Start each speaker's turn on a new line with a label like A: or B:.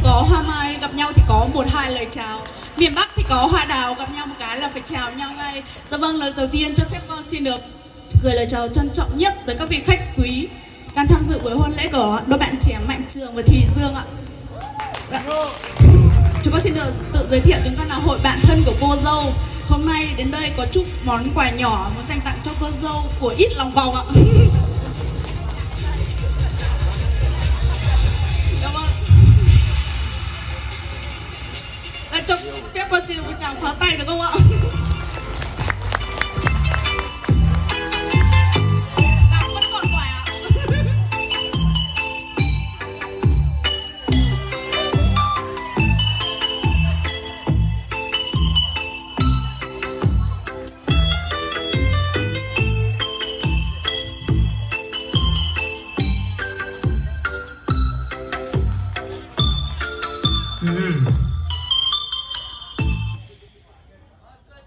A: có hoa mai, gặp nhau thì có một hai lời chào. Miền Bắc thì có hoa đào, gặp nhau một cái là phải chào nhau ngay. Dạ vâng, lời đầu tiên cho phép con xin được gửi lời chào trân trọng nhất tới các vị khách quý đang tham dự buổi hôn lễ của đôi bạn trẻ Mạnh Trường và Thùy Dương ạ. Dạ. Chúng con xin được tự giới thiệu, chúng con là hội bạn thân của cô dâu. Hôm nay đến đây có chút món quà nhỏ muốn dành tặng cho cô dâu của ít lòng vòng ạ. Dạ vâng. Cho phép con xin được một tràng pháo tay được không ạ? Vẫn còn quà ạ.